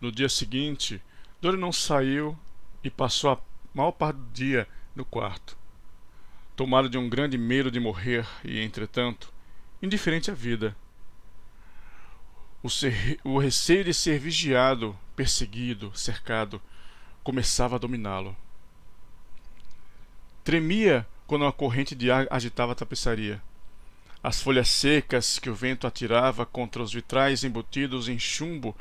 No dia seguinte, Dorian não saiu e passou a maior parte do dia no quarto, tomado de um grande medo de morrer e, entretanto, indiferente à vida. O receio de ser vigiado, perseguido, cercado, começava a dominá-lo. Tremia quando uma corrente de ar agitava a tapeçaria. As folhas secas que o vento atirava contra os vitrais embutidos em chumbo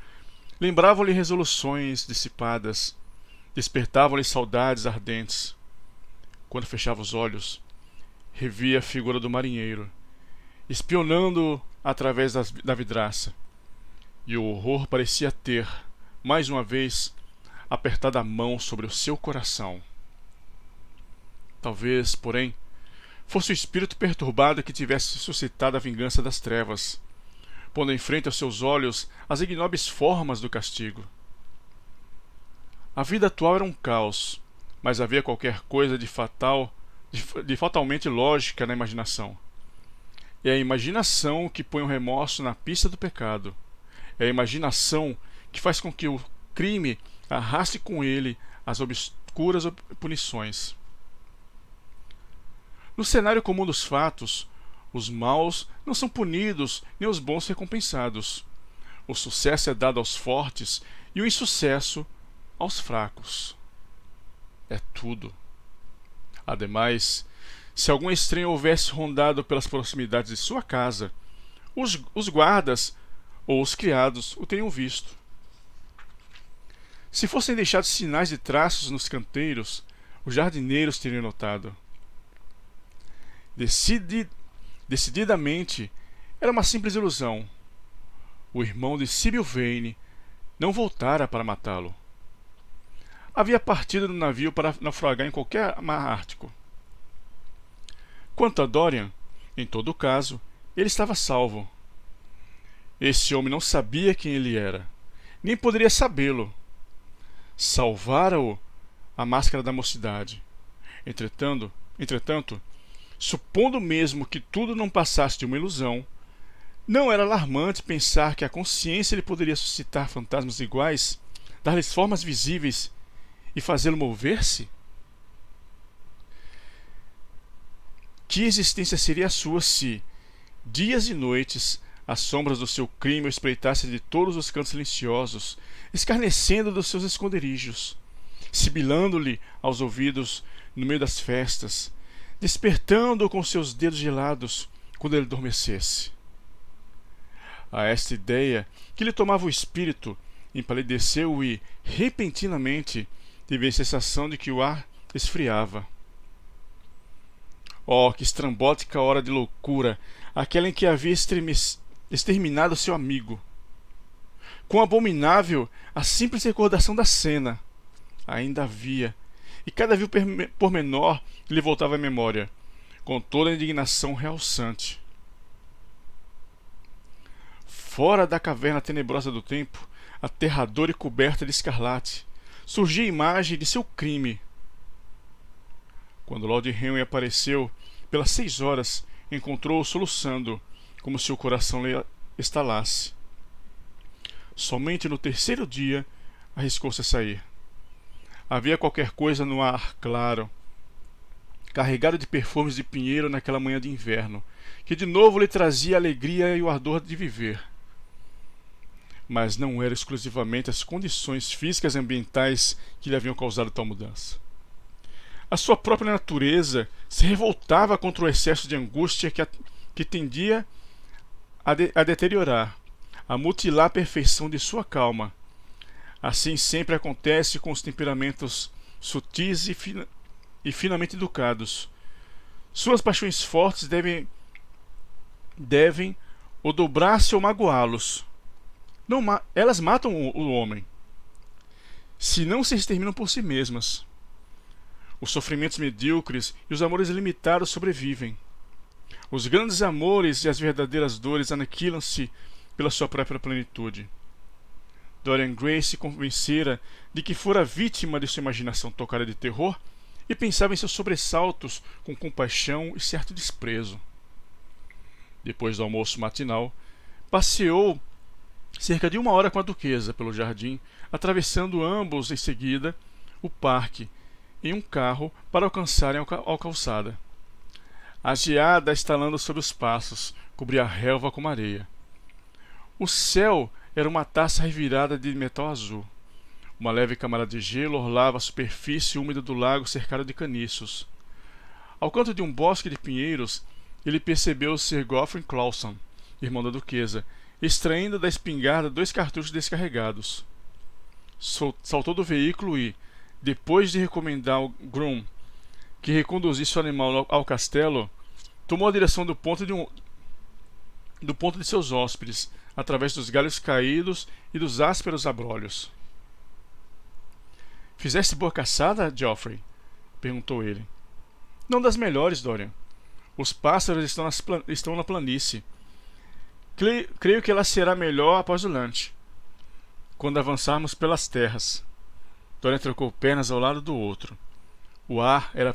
lembravam-lhe resoluções dissipadas, despertavam-lhe saudades ardentes. Quando fechava os olhos, revia a figura do marinheiro, espionando-o através da vidraça, e o horror parecia ter, mais uma vez, apertado a mão sobre o seu coração. Talvez, porém, fosse o espírito perturbado que tivesse suscitado a vingança das trevas, pondo em frente aos seus olhos as ignóbeis formas do castigo. A vida atual era um caos, mas havia qualquer coisa de fatalmente lógica na imaginação. É a imaginação que põe o remorso na pista do pecado. É a imaginação que faz com que o crime arraste com ele as obscuras punições. No cenário comum dos fatos, os maus não são punidos nem os bons recompensados. O sucesso é dado aos fortes e o insucesso aos fracos. É tudo. Ademais, se algum estranho houvesse rondado pelas proximidades de sua casa, os guardas ou os criados o teriam visto. Se fossem deixados sinais de traços nos canteiros, os jardineiros teriam notado. Decididamente, era uma simples ilusão. O irmão de Sybil Vane não voltara para matá-lo. Havia partido do navio para naufragar em qualquer mar ártico. Quanto a Dorian, em todo caso, ele estava salvo. Esse homem não sabia quem ele era, nem poderia sabê-lo. Salvara-o a máscara da mocidade. Entretanto, supondo mesmo que tudo não passasse de uma ilusão, não era alarmante pensar que a consciência lhe poderia suscitar fantasmas iguais, dar-lhes formas visíveis e fazê-lo mover-se? Que existência seria a sua se, dias e noites, as sombras do seu crime o espreitassem de todos os cantos silenciosos, escarnecendo dos seus esconderijos, sibilando-lhe aos ouvidos no meio das festas, despertando-o com seus dedos gelados quando ele adormecesse? A esta ideia que lhe tomava o espírito, empalideceu e, repentinamente, teve a sensação de que o ar esfriava. Oh, que estrambótica hora de loucura, aquela em que havia exterminado seu amigo! Quão abominável a simples recordação da cena! Ainda havia, e cada vil pormenor lhe voltava à memória, com toda a indignação realçante. Fora da caverna tenebrosa do tempo, aterradora e coberta de escarlate, surgia a imagem de seu crime. Quando Lord Henry apareceu, pelas 6 horas, encontrou-o soluçando, como se o coração lhe estalasse. Somente no 3º dia arriscou-se a sair. Havia qualquer coisa no ar claro, carregado de perfumes de pinheiro naquela manhã de inverno, que de novo lhe trazia a alegria e o ardor de viver. Mas não eram exclusivamente as condições físicas e ambientais que lhe haviam causado tal mudança. A sua própria natureza se revoltava contra o excesso de angústia que tendia a deteriorar, a mutilar a perfeição de sua calma. Assim sempre acontece com os temperamentos sutis e finamente educados. Suas paixões fortes devem ou dobrar-se ou magoá-los. Elas matam o homem, se não se exterminam por si mesmas. Os sofrimentos medíocres e os amores ilimitados sobrevivem. Os grandes amores e as verdadeiras dores aniquilam-se pela sua própria plenitude. Dorian Gray se convencera de que fora vítima de sua imaginação tocada de terror e pensava em seus sobressaltos com compaixão e certo desprezo. Depois do almoço matinal, passeou cerca de 1 hora com a duquesa pelo jardim, atravessando ambos em seguida o parque em um carro para alcançarem a calçada. A geada estalando sobre os passos cobria a relva como areia. O céu era uma taça revirada de metal azul. Uma leve camada de gelo orlava a superfície úmida do lago cercado de caniços. Ao canto de um bosque de pinheiros, ele percebeu Sir Geoffrey Clawson, irmão da duquesa, extraindo da espingarda 2 cartuchos descarregados. Saltou do veículo e, depois de recomendar ao groom que reconduzisse o animal ao castelo, tomou a direção do ponto de seus hóspedes, através dos galhos caídos e dos ásperos abrolhos. "Fizeste boa caçada, Geoffrey?" perguntou ele. "Não das melhores, Dorian. Os pássaros estão na planície. Creio que ela será melhor após o lanche, quando avançarmos pelas terras." Dorian trocou pernas ao lado do outro. O ar era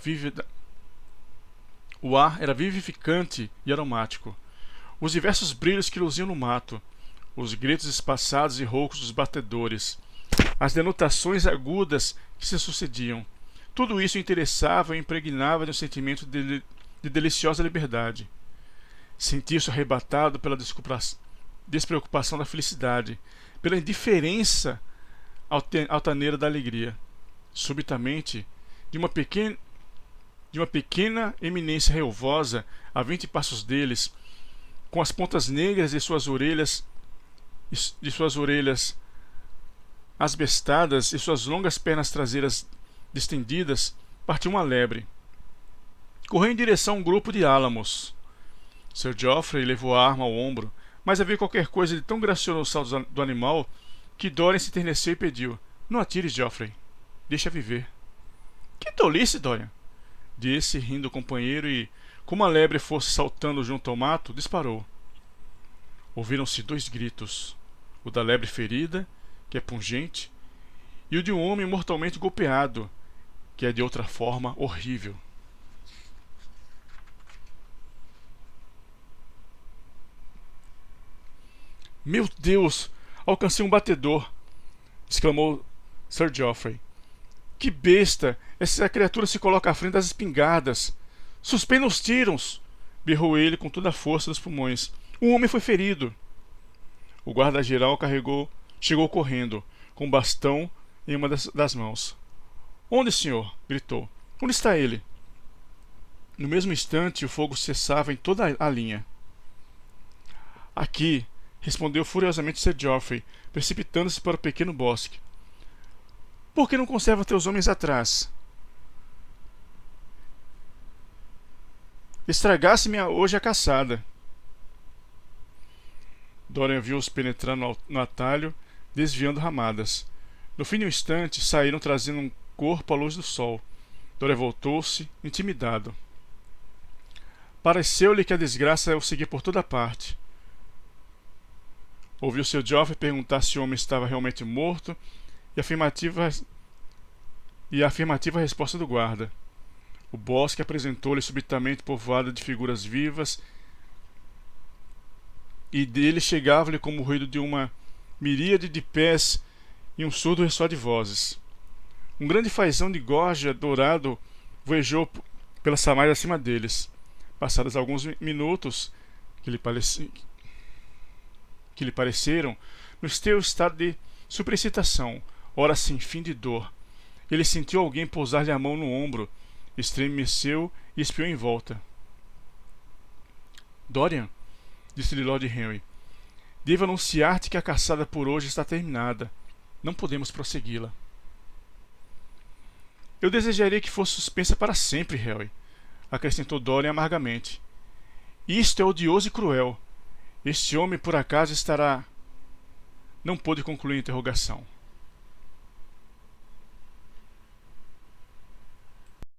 vivificante e aromático. Os diversos brilhos que luziam no mato, os gritos espaçados e roucos dos batedores, as denotações agudas que se sucediam, tudo isso interessava e impregnava de um sentimento de deliciosa liberdade. Sentia-se arrebatado pela despreocupação da felicidade, pela indiferença altaneira da alegria. Subitamente, de uma pequena eminência relvosa, a 20 passos deles, com as pontas negras de suas orelhas asbestadas e suas longas pernas traseiras distendidas, partiu uma lebre. Correu em direção a um grupo de álamos. Sir Geoffrey levou a arma ao ombro, mas havia qualquer coisa de tão gracioso no salto do animal que Dorian se enterneceu e pediu: "Não atires, Geoffrey. Deixa viver." "Que tolice, Dorian!" disse, rindo o companheiro e, como a lebre fosse saltando junto ao mato, disparou. Ouviram-se 2 gritos: o da lebre ferida, que é pungente, e o de um homem mortalmente golpeado, que é de outra forma horrível. "Meu Deus! Alcancei um batedor!" exclamou Sir Geoffrey. "Que besta! Essa criatura se coloca à frente das espingardas! Suspenda os tiros!" berrou ele com toda a força dos pulmões. "Um homem foi ferido." O guarda-geral chegou correndo, com um bastão em uma das mãos. "Onde, senhor?" gritou. "Onde está ele?" No mesmo instante, o fogo cessava em toda a linha. "Aqui!" respondeu furiosamente Sir Geoffrey, precipitando-se para o pequeno bosque. "Por que não conserva teus homens atrás? Estragasse-me hoje a caçada." Dorian viu-os penetrar no atalho, desviando ramadas. No fim de um instante, saíram trazendo um corpo à luz do sol. Dorian voltou-se, intimidado. Pareceu-lhe que a desgraça o seguia por toda parte. Ouviu Sir Geoffrey perguntar se o homem estava realmente morto e a afirmativa resposta do guarda. O bosque apresentou-lhe subitamente povoado de figuras vivas, e dele chegava-lhe como o ruído de uma miríade de pés e um surdo ressó de vozes. Um grande fazão de gorja dourado voejou pelas samares acima deles. Passados alguns minutos que lhe pareceram, no seu estado de superexcitação, ora sem fim de dor, ele sentiu alguém pousar-lhe a mão no ombro, estremeceu e espiou em volta. "Dorian", disse-lhe Lord Henry, "devo anunciar-te que a caçada por hoje está terminada. Não podemos prossegui-la." "Eu desejaria que fosse suspensa para sempre, Henry", acrescentou Dorian amargamente. "Isto é odioso e cruel. Este homem, por acaso, estará..." Não pôde concluir a interrogação.